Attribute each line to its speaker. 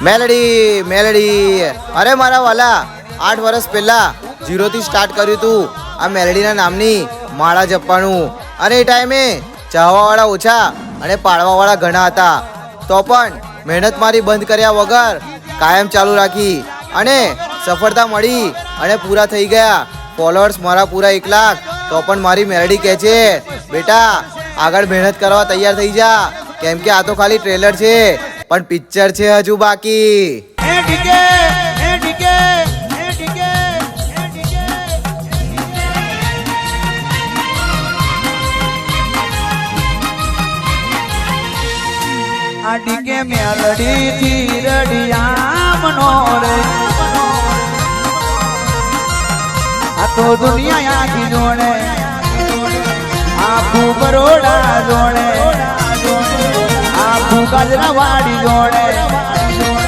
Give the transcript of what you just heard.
Speaker 1: મેલડી મેલડી, અરે મારા વાલા, 8 વર્ષ પહેલા 0 થી સ્ટાર્ટ કર્યું તું આ મેલડીના નામની માળા જપવાનું. અને એ ટાઈમે ચાહવાવાળા ઓછા અને પાડવાવાળા ઘણા હતા, તો પણ મહેનત મારી બંધ કર્યા વગર કાયમ ચાલુ રાખી અને સફળતા મળી અને પૂરા થઈ ગયા ફોલોઅર્સ મારા પૂરા 1 લાખ. તો પણ મારી મેલડી કહે છે, બેટા આગળ મહેનત કરવા તૈયાર થઈ જા, કેમ કે આ તો ખાલી ટ્રેલર છે, પણ પિક્ચર છે હજુ બાકી.
Speaker 2: આડીકે મેલડી થી રડિયા મનોરે, આ તો દુનિયા આખી જોડે, આખું બરોડા જોડે, આખું ગજરા વાડી જોડે.